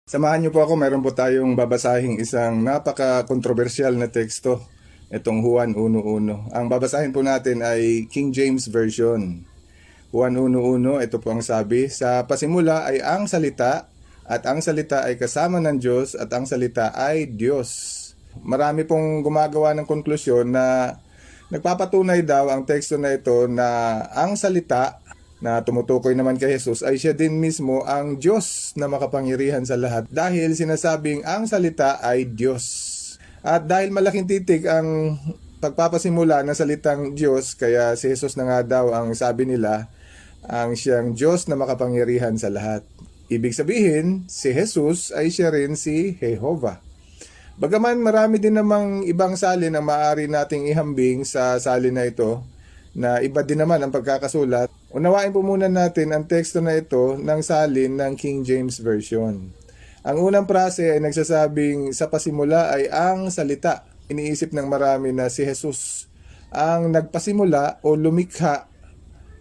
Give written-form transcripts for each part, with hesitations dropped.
Samahan niyo po ako, meron po tayong babasahing isang napaka-kontrobersyal na teksto, itong Juan 1:1. Ang babasahin po natin ay King James Version. Juan 1:1, ito po ang sabi, sa pasimula ay ang salita, at ang salita ay kasama ng Diyos, at ang salita ay Diyos. Marami pong gumagawa ng konklusyon na nagpapatunay daw ang teksto na ito na ang salita na tumutukoy naman kay Jesus ay siya din mismo ang Diyos na makapangyarihan sa lahat dahil sinasabing ang salita ay Diyos. At dahil malaking titik ang pagpapasimula ng salitang Diyos, kaya si Jesus na nga daw ang sabi nila ang siyang Diyos na makapangyarihan sa lahat. Ibig sabihin, si Jesus ay siya rin si Jehovah. Bagaman marami din namang ibang salin ang maaari nating ihambing sa salin na ito, na iba din naman ang pagkakasulat, unawain po muna natin ang teksto na ito ng salin ng King James Version. Ang unang prase ay nagsasabing sa pasimula ay ang salita. Iniisip ng marami na si Jesus ang nagpasimula o lumikha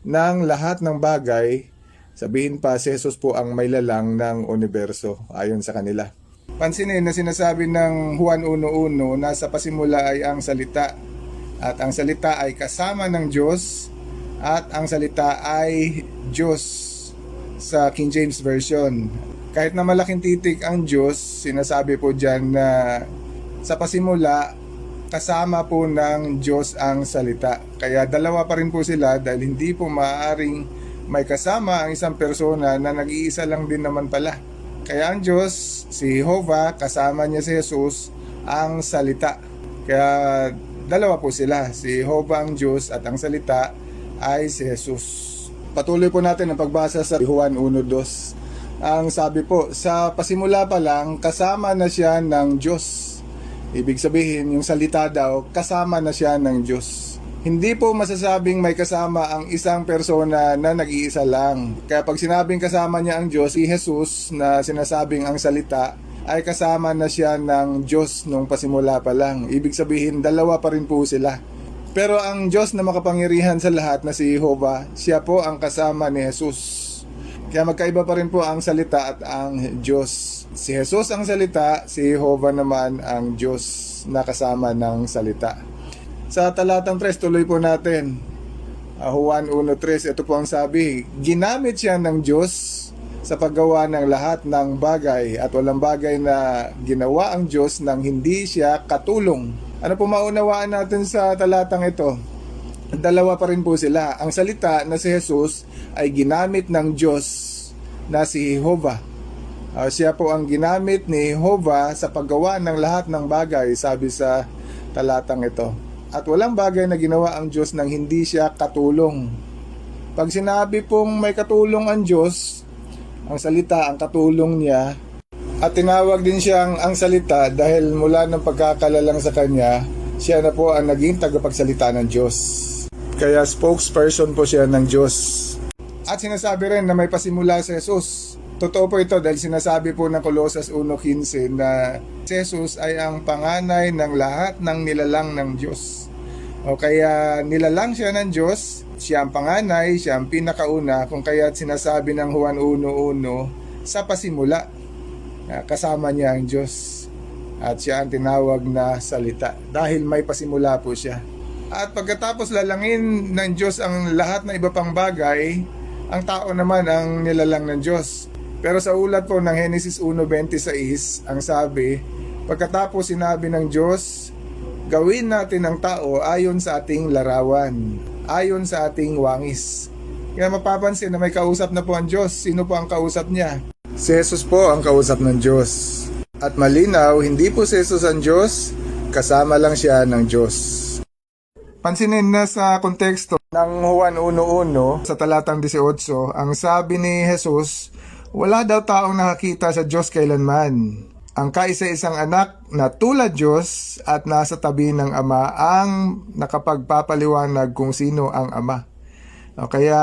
ng lahat ng bagay. Sabihin pa, si Jesus po ang may lalang ng universo ayon sa kanila. Pansinin na sinasabi ng Juan 1:1 na sa pasimula ay ang salita. At ang salita ay kasama ng Diyos at ang salita ay Diyos sa King James Version. Kahit na malaking titik ang Diyos, sinasabi po dyan na sa pasimula, kasama po ng Diyos ang salita. Kaya dalawa pa rin po sila dahil hindi po maaaring may kasama ang isang persona na nag-iisa lang din naman pala. Kaya ang Diyos, si Jehovah, kasama niya si Jesus, ang salita. Kaya dalawa po sila, si Jehovah ang Diyos at ang salita ay si Jesus. Patuloy po natin ang pagbasa sa Juan 1:2. Ang sabi po, sa pasimula pa lang, kasama na siya ng Diyos. Ibig sabihin, yung salita daw, kasama na siya ng Diyos. Hindi po masasabing may kasama ang isang persona na nag-iisa lang. Kaya pag sinabing kasama niya ang Diyos, si Jesus na sinasabing ang salita, ay kasama na siya ng Diyos nung pasimula pa lang. Ibig sabihin, dalawa pa rin po sila. Pero ang Diyos na makapangyarihan sa lahat na si Jehovah, siya po ang kasama ni Jesus. Kaya magkaiba pa rin po ang salita at ang Diyos. Si Jesus ang salita, si Jehovah naman ang Diyos na kasama ng salita. Sa talatang 3, tuloy po natin. Juan 1:3, ito po ang sabi, ginamit siya ng Diyos sa paggawa ng lahat ng bagay at walang bagay na ginawa ang Diyos nang hindi siya katulong. Ano po maunawaan natin sa talatang ito? Dalawa pa rin po sila. Ang salita na si Jesus ay ginamit ng Diyos na si Jehovah. Siya po ang ginamit ni Jehovah sa paggawa ng lahat ng bagay, sabi sa talatang ito. At walang bagay na ginawa ang Diyos nang hindi siya katulong. Pag sinabi pong may katulong ang Diyos, ang salita, ang katulong niya, at tinawag din siyang ang salita dahil mula ng pagkakalalang sa kanya, siya na po ang naging tagapagsalita ng Diyos. Kaya spokesperson po siya ng Diyos. At sinasabi rin na may pasimula si Jesus. Totoo po ito dahil sinasabi po ng Colosas 1:15 na si Jesus ay ang panganay ng lahat ng nilalang ng Diyos. O kaya nilalang siya ng Diyos, siya ang panganay, siya ang pinakauna, kung kaya't sinasabi ng Juan 1:1, sa pasimula, kasama niya ang Diyos. At siya ang tinawag na salita, dahil may pasimula po siya. At pagkatapos lalangin ng Diyos ang lahat na iba pang bagay, ang tao naman ang nilalang ng Diyos. Pero sa ulat po ng Genesis 1:26, ang sabi, pagkatapos sinabi ng Diyos, gawin natin ang tao ayon sa ating larawan, ayon sa ating wangis. Kaya mapapansin na may kausap na po ang Diyos. Sino po ang kausap niya? Si Jesus po ang kausap ng Diyos. At malinaw, hindi po si Jesus ang Diyos, kasama lang siya ng Diyos. Pansinin na sa konteksto ng Juan 1:1 sa talatang 18, ang sabi ni Jesus, wala daw taong nakakita sa Diyos kailanman. Ang kaisa-isang anak na tulad Diyos at nasa tabi ng Ama ang nakapagpapaliwanag kung sino ang Ama. Kaya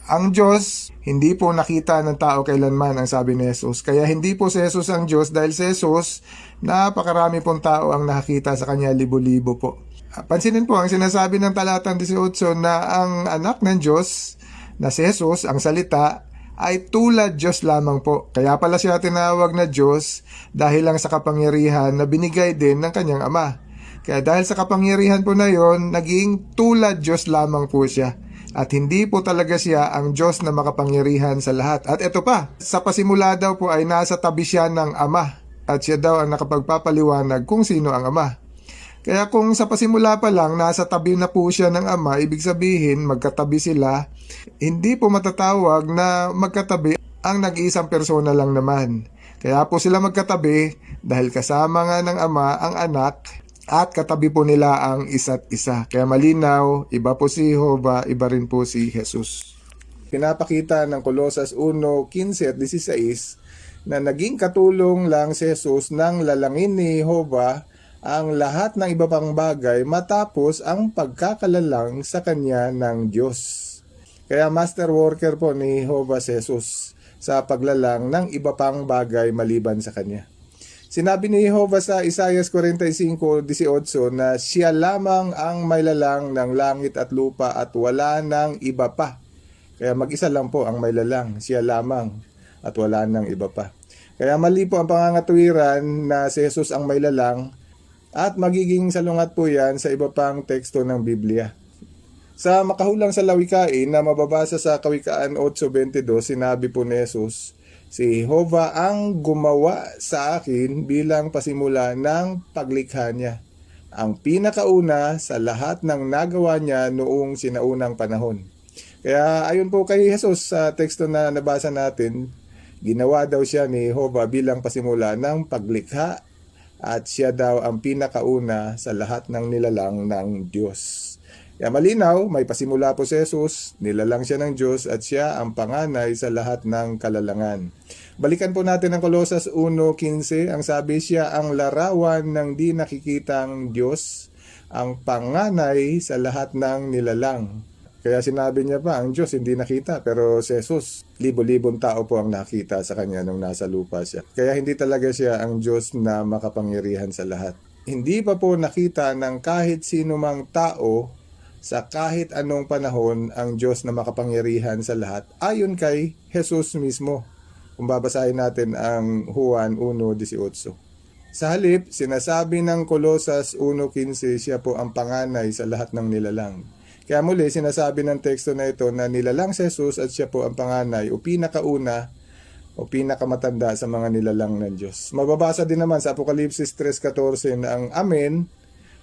ang Diyos hindi po nakita ng tao kailanman, ang sabi ni Jesus. Kaya hindi po si Jesus ang Diyos dahil si Jesus, napakarami pong tao ang nakakita sa kanya, libo-libo po. Pansinin po ang sinasabi ng talatang 18 na ang anak ng Diyos na si Jesus, ang salita, ay tulad Diyos lamang po. Kaya pala siya tinawag na Diyos dahil lang sa kapangyarihan na binigay din ng kanyang Ama. Kaya dahil sa kapangyarihan po na yon, naging tulad Diyos lamang po siya. At hindi po talaga siya ang Diyos na makapangyarihan sa lahat. At ito pa, sa pasimula daw po ay nasa tabi siya ng Ama. At siya daw ang nakapagpapaliwanag kung sino ang Ama. Kaya kung sa pasimula pa lang nasa tabi na po siya ng Ama, ibig sabihin magkatabi sila, hindi po matatawag na magkatabi ang nag-iisang persona lang naman. Kaya po sila magkatabi dahil kasama nga ng Ama ang anak at katabi po nila ang isa't isa. Kaya malinaw, iba po si Jehovah, iba rin po si Jesus. Pinapakita ng Colosas 1:15 at 16 na naging katulong lang si Jesus nang lalangin ni Jehovah ang lahat ng iba pang bagay matapos ang pagkakalalang sa kanya ng Diyos. Kaya master worker po ni Jehovah si Jesus sa paglalang ng iba pang bagay maliban sa kanya. Sinabi ni Jehovah sa Isaiah 45:18 na siya lamang ang maylalang ng langit at lupa at wala nang iba pa. Kaya mag-isa lang po ang maylalang, siya lamang at wala nang iba pa. Kaya mali po ang pangangatuwiran na si Jesus ang maylalang at magiging salungat po yan sa iba pang teksto ng Biblia. Sa makahulang sa lawikain na mababasa sa Kawikaan 8:22, sinabi po ni Jesus, si Jehovah ang gumawa sa akin bilang pasimula ng paglikha niya, ang pinakauna sa lahat ng nagawa niya noong sinaunang panahon. Kaya ayon po kay Jesus sa teksto na nabasa natin, ginawa daw siya ni Jehovah bilang pasimula ng paglikha at siya daw ang pinakauna sa lahat ng nilalang ng Diyos. Kaya malinaw, may pasimula po si Jesus, nilalang siya ng Diyos at siya ang panganay sa lahat ng kalalangan. Balikan po natin ang Colosas 1:15, ang sabi siya ang larawan ng di nakikitang Diyos, ang panganay sa lahat ng nilalang. Kaya sinabi niya pa, ang Diyos hindi nakita, pero si Jesus, libo-libong tao po ang nakita sa kanya nung nasa lupa siya. Kaya hindi talaga siya ang Diyos na makapangyarihan sa lahat. Hindi pa po nakita ng kahit sino mang tao sa kahit anong panahon ang Diyos na makapangyarihan sa lahat ayon kay Jesus mismo. Kung babasahin natin ang Juan 1:18. Sa halip, sinasabi ng Colosas 1:15 siya po ang panganay sa lahat ng nilalang. Kaya muli, sinasabi ng teksto na ito na nilalang si Jesus at siya po ang panganay o pinakauna o pinakamatanda sa mga nilalang ng Diyos. Mababasa din naman sa Apokalipsis 3:14 na ang Amen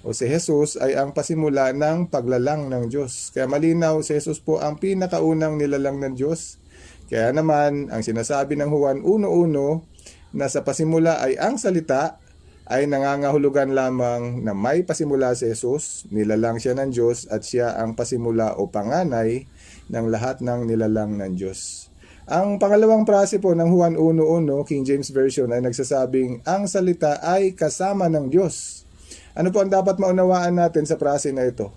o si Jesus ay ang pasimula ng paglalang ng Diyos. Kaya malinaw, si Jesus po ang pinakaunang nilalang ng Diyos. Kaya naman, ang sinasabi ng Juan 1:1 na sa pasimula ay ang salita ay nangangahulugan lamang na may pasimula si Jesus, nilalang siya ng Diyos at siya ang pasimula o panganay ng lahat ng nilalang ng Diyos. Ang pangalawang prase po ng Juan 1:1, King James Version, ay nagsasabing ang salita ay kasama ng Diyos. Ano po ang dapat maunawaan natin sa prase na ito?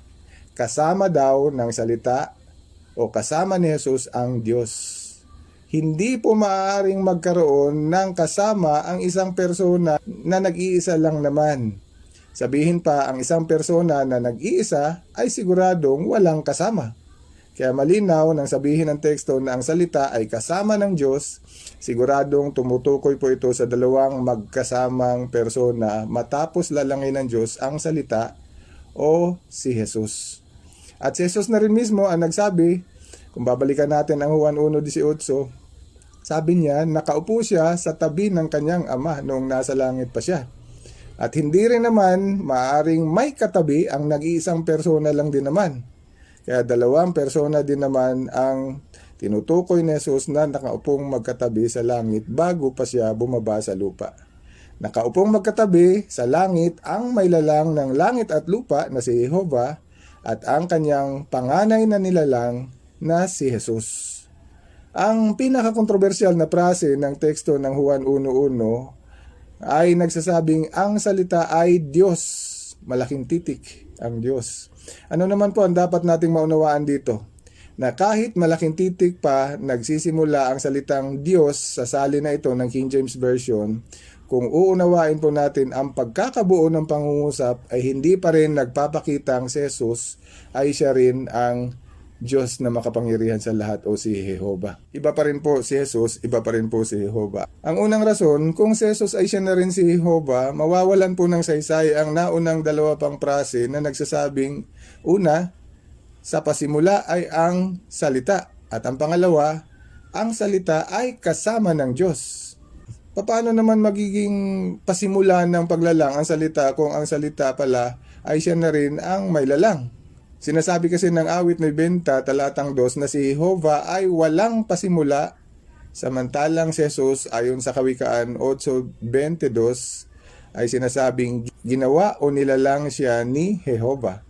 Kasama daw ng salita o kasama ni Jesus ang Diyos. Hindi po maaaring magkaroon ng kasama ang isang persona na nag-iisa lang naman. Sabihin pa, ang isang persona na nag-iisa ay siguradong walang kasama. Kaya malinaw nang sabihin ng teksto na ang salita ay kasama ng Diyos, siguradong tumutukoy po ito sa dalawang magkasamang persona matapos lalangin ng Diyos ang salita o si Jesus. At si Jesus na rin mismo ang nagsabi, kung babalikan natin ang Juan 1:18, sabi niya, nakaupo siya sa tabi ng kanyang ama noong nasa langit pa siya. At hindi rin naman maaaring may katabi ang nag-iisang persona lang din naman. Kaya dalawang persona din naman ang tinutukoy ni Jesus na nakaupong magkatabi sa langit bago pa siya bumaba sa lupa. Nakaupong magkatabi sa langit ang maylalang ng langit at lupa na si Jehovah at ang kanyang panganay na nilalang na si Jesus. Ang pinakakontrobersyal na prase ng teksto ng Juan 1:1 ay nagsasabing ang salita ay Diyos. Malaking titik ang Diyos. Ano naman po ang dapat nating maunawaan dito? Na kahit malaking titik pa nagsisimula ang salitang Diyos sa salin na ito ng King James Version, kung uunawain po natin ang pagkakabuo ng pangungusap ay hindi pa rin nagpapakitang si Jesus ay siya rin ang Diyos na makapangyarihan sa lahat o si Jehovah. Iba pa rin po si Jesus, iba pa rin po si Jehovah. Ang unang rason, kung si Jesus ay siya na rin si Jehovah, mawawalan po ng saysay ang naunang dalawa pang prase na nagsasabing, una, sa pasimula ay ang salita. At ang pangalawa, ang salita ay kasama ng Diyos. Paano naman magiging pasimula ng paglalang ang salita kung ang salita pala ay siya na rin ang may lalang? Sinasabi kasi ng awit 90 talatang 2 na si Jehovah ay walang pasimula, samantalang si Jesus ayon sa Kawikaan 8:22 ay sinasabing ginawa o nilalang siya ni Jehovah.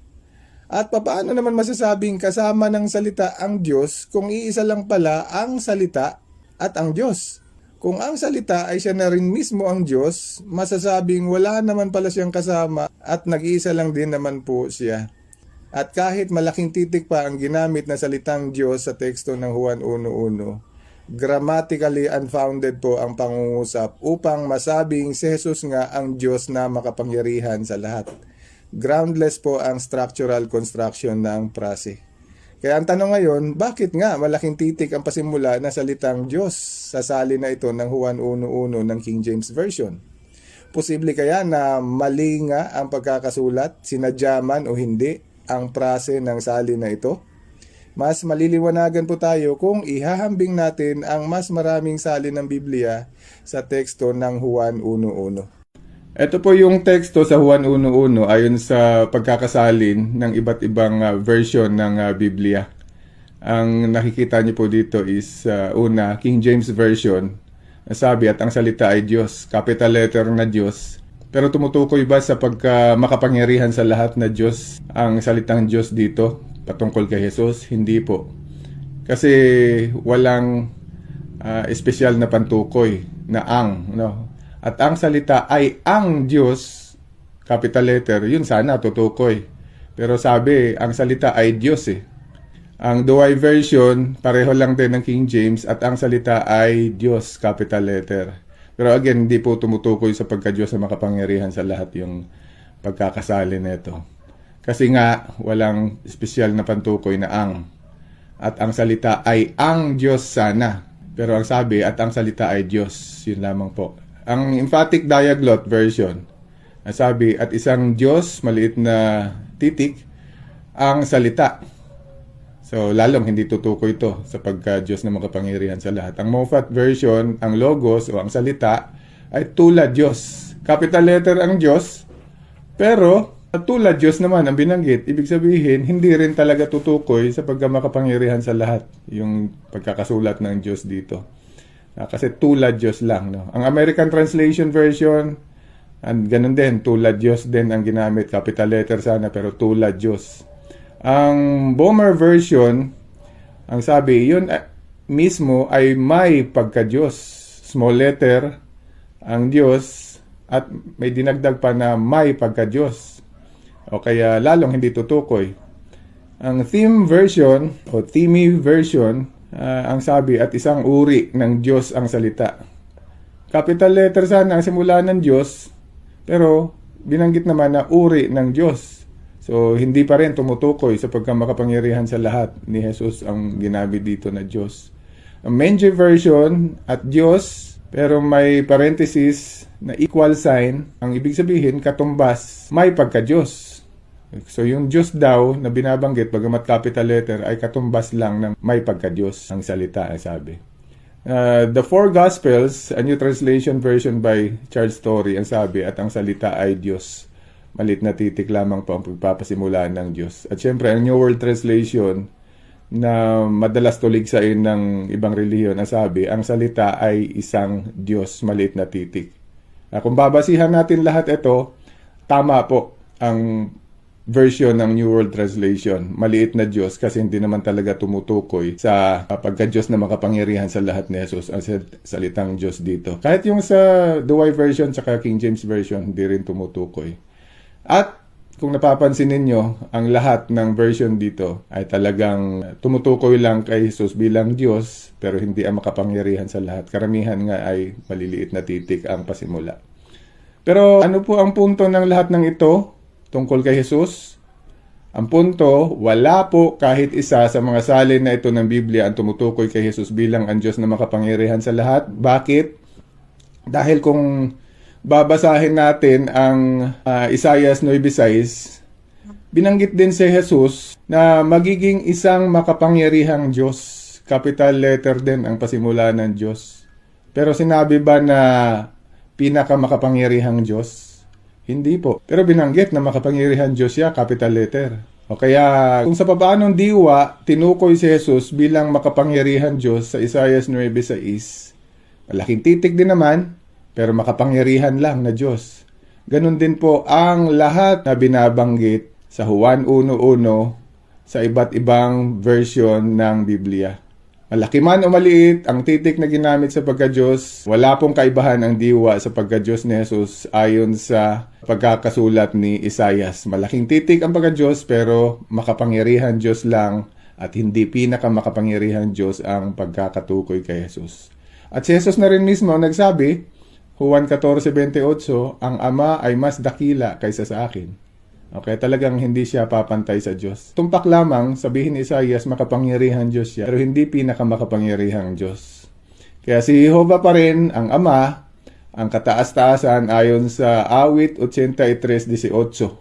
At paano naman masasabing kasama ng salita ang Diyos kung iisa lang pala ang salita at ang Diyos? Kung ang salita ay siya na rin mismo ang Diyos, masasabing wala naman pala siyang kasama at nag-iisa lang din naman po siya. At kahit malaking titik pa ang ginamit na salitang Diyos sa teksto ng Juan 1:1, grammatically unfounded po ang pangungusap upang masabing si Jesus nga ang Diyos na makapangyarihan sa lahat. Groundless po ang structural construction ng prase. Kaya ang tanong ngayon, bakit nga malaking titik ang pasimula na salitang Diyos sa salin na ito ng Juan 1:1 ng King James Version? Posible kaya na mali nga ang pagkakasulat, sinadya man o hindi, ang prase ng salin na ito? Mas maliliwanagan po tayo kung ihahambing natin ang mas maraming salin ng Biblia sa teksto ng Juan 1:1. Ito po yung teksto sa Juan 1:1 ayon sa pagkakasalin ng iba't ibang version ng Biblia. Ang nakikita niyo po dito is una, King James Version. Sabi at ang salita ay Diyos, capital letter na Diyos. Pero tumutukoy ba sa makapangyarihan sa lahat na Diyos ang salitang Diyos dito patungkol kay Jesus? Hindi po. Kasi walang espesyal na pantukoy na ang, no? At ang salita ay ang Diyos, capital letter, yun sana tutukoy. Pero sabi, ang salita ay Diyos eh. Ang Douay version, pareho lang din ng King James at ang salita ay Diyos, capital letter. Pero again, hindi po tumutukoy sa pagka-Diyos na makapangyarihan sa lahat yung pagkakasali nito. Kasi nga, walang espesyal na pantukoy na ang. At ang salita ay ang Diyos sana. Pero ang sabi, at ang salita ay Diyos. Yun lamang po. Ang emphatic diaglot version, sabi, at isang Diyos, maliit na titik, ang salita. So, lalong hindi tutukoy ito sa pagka-Diyos na makapangyarihan sa lahat. Ang Moffat version, ang logos o ang salita ay tulad Diyos. Capital letter ang Diyos, pero tulad Diyos naman ang binanggit. Ibig sabihin, hindi rin talaga tutukoy sa pagka-makapangyarihan sa lahat yung pagkakasulat ng Diyos dito. Kasi tulad Diyos lang. No? Ang American Translation version, ganun din, tulad Diyos din ang ginamit. Capital letter sana, pero tulad Diyos. Ang Bomer version, ang sabi, yun mismo ay may pagka-Diyos. Small letter, ang Diyos, at may dinagdag pa na may pagka-Diyos. O kaya lalong hindi tutukoy. Ang theme version, o theme version, ang sabi, at isang uri ng Diyos ang salita. Capital letter sana ang simula ng Diyos, pero binanggit naman na uri ng Diyos. So, hindi pa rin tumutukoy sa pagkamakapangyarihan sa lahat ni Jesus ang ginamit dito na Diyos. Ang Menji version at Diyos, pero may parenthesis na equal sign, ang ibig sabihin, katumbas, may pagka-Diyos. So, yung Diyos daw na binabanggit, bagamat capital letter, ay katumbas lang ng may pagka-Diyos ang salita, ay sabi. The Four Gospels, a New Translation version by Charles Torrey, ang sabi, at ang salita ay Diyos. Malit na titik lamang po ang pagpapasimulaan ng Diyos. At syempre, ang New World Translation na madalas tuligsain ng ibang relihiyon, ang sabi, ang salita ay isang Diyos, maliit na titik. Kung babasihan natin lahat ito, tama po ang version ng New World Translation. Maliit na Diyos kasi hindi naman talaga tumutukoy sa pagka-Diyos na makapangyarihan sa lahat ni Jesus ang salitang Diyos dito. Kahit yung sa Douay version at King James version, hindi rin tumutukoy. At kung napapansin ninyo, ang lahat ng version dito ay talagang tumutukoy lang kay Jesus bilang Diyos, pero hindi ang makapangyarihan sa lahat. Karamihan nga ay maliliit na titik ang pasimula. Pero ano po ang punto ng lahat ng ito tungkol kay Jesus? Ang punto, wala po kahit isa sa mga salin na ito ng Biblia ang tumutukoy kay Jesus bilang ang Diyos na makapangyarihan sa lahat. Bakit? Dahil kung babasahin natin ang Isaiah 9:6, binanggit din si Jesus na magiging isang makapangyarihang Diyos. Capital letter din ang pasimula ng Diyos. Pero sinabi ba na pinakamakapangyarihang Diyos? Hindi po. Pero binanggit na makapangyarihan Diyos siya, capital letter. O kaya, kung sa pabaanong diwa, tinukoy si Jesus bilang makapangyarihan Diyos sa Isaiah 9:6, malaking titik din naman, pero makapangyarihan lang na Diyos. Ganon din po ang lahat na binabanggit sa Juan 1:1 sa iba't ibang version ng Biblia. Malaki man o maliit, ang titik na ginamit sa pagka-Diyos, wala pong kaibahan ang diwa sa pagka-Diyos ni Jesus ayon sa pagkakasulat ni Isaias. Malaking titik ang pagka-Diyos pero makapangyarihan Diyos lang at hindi pinakamakapangyarihan Diyos ang pagkakatukoy kay Jesus. At si Jesus na rin mismo nagsabi, Juan 14:28, ang Ama ay mas dakila kaysa sa akin. Okay, talagang hindi siya papantay sa Diyos. Tumpak lamang, sabihin ni Isaias, makapangyarihan Diyos siya, pero hindi pinakamakapangyarihang Diyos. Kaya si Jehovah pa rin ang Ama, ang kataas-taasan ayon sa Awit 83:18.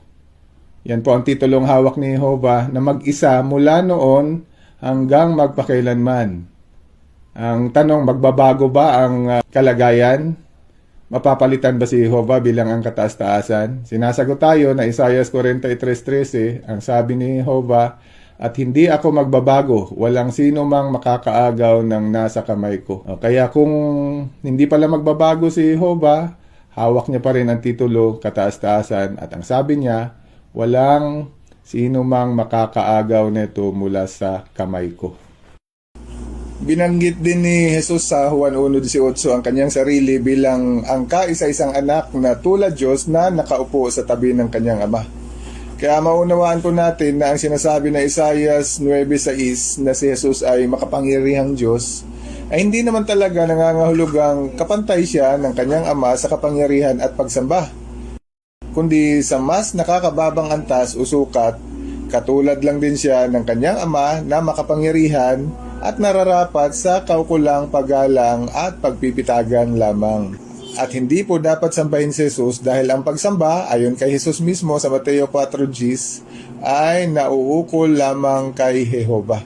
Yan po ang titulong hawak ni Jehovah na mag-isa mula noon hanggang magpakailanman. Ang tanong, magbabago ba ang kalagayan? Mapapalitan ba si Jehovah bilang ang kataas-taasan? Sinasagot tayo na Isaiah 43:13, ang sabi ni Jehovah, at hindi ako magbabago, walang sino mang makakaagaw ng nasa kamay ko. Kaya kung hindi pala magbabago si Jehovah, hawak niya pa rin ang titulo, kataas-taasan, at ang sabi niya, walang sino mang makakaagaw nito mula sa kamay ko. Binanggit din ni Jesus sa Juan 1:18 ang kanyang sarili bilang ang kaisa-isang anak na tulad Diyos na nakaupo sa tabi ng kanyang ama. Kaya maunawaan po natin na ang sinasabi na Isaiah 9:6 na si Jesus ay makapangyarihang Diyos ay hindi naman talaga nangangahulugang kapantay siya ng kanyang ama sa kapangyarihan at pagsamba, kundi sa mas nakakababang antas o sukat, katulad lang din siya ng kanyang ama na makapangyarihan at nararapat sa kaukulang paggalang at pagpipitagan lamang. At hindi po dapat sambahin si Jesus dahil ang pagsamba, ayon kay Jesus mismo sa Mateo 4:10, ay nauukol lamang kay Jehovah.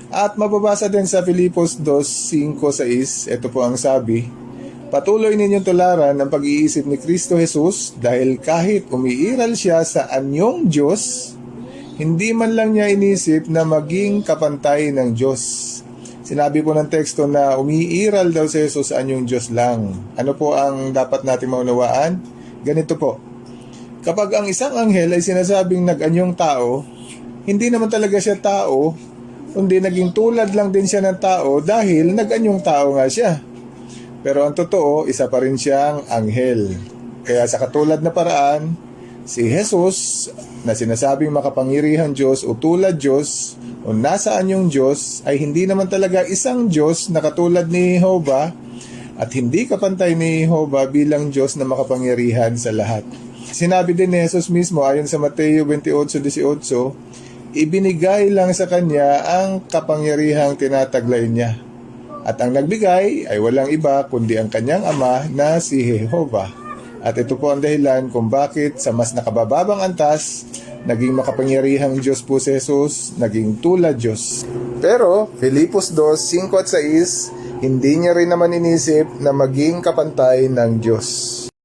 At mababasa din sa Filipos 2:5-6, ito po ang sabi, patuloy ninyong tularan ang pag-iisip ni Kristo Jesus dahil kahit umiiral siya sa anyong Diyos, hindi man lang niya inisip na maging kapantay ng Diyos. Sinabi po ng teksto na umiiral daw si Jesus sa anyong Diyos lang. Ano po ang dapat natin maunawaan? Ganito po. Kapag ang isang anghel ay sinasabing nag-anyong tao, hindi naman talaga siya tao, kundi naging tulad lang din siya ng tao dahil nag-anyong tao nga siya. Pero ang totoo, isa pa rin siyang anghel. Kaya sa katulad na paraan, si Jesus na sinasabing makapangyarihan Diyos o tulad Diyos o nasaan yung Diyos ay hindi naman talaga isang Diyos na katulad ni Jehovah at hindi kapantay ni Jehovah bilang Diyos na makapangyarihan sa lahat. Sinabi din ni Jesus mismo ayon sa Mateo 28:18, ibinigay lang sa kanya ang kapangyarihang tinataglay niya. At ang nagbigay ay walang iba kundi ang kanyang ama na si Jehovah. At ito po ang dahilan kung bakit sa mas nakabababang antas, naging makapangyarihang Diyos po si Jesus, naging tulad Diyos. Pero, Filipos 2:5-6, hindi niya rin naman inisip na maging kapantay ng Diyos.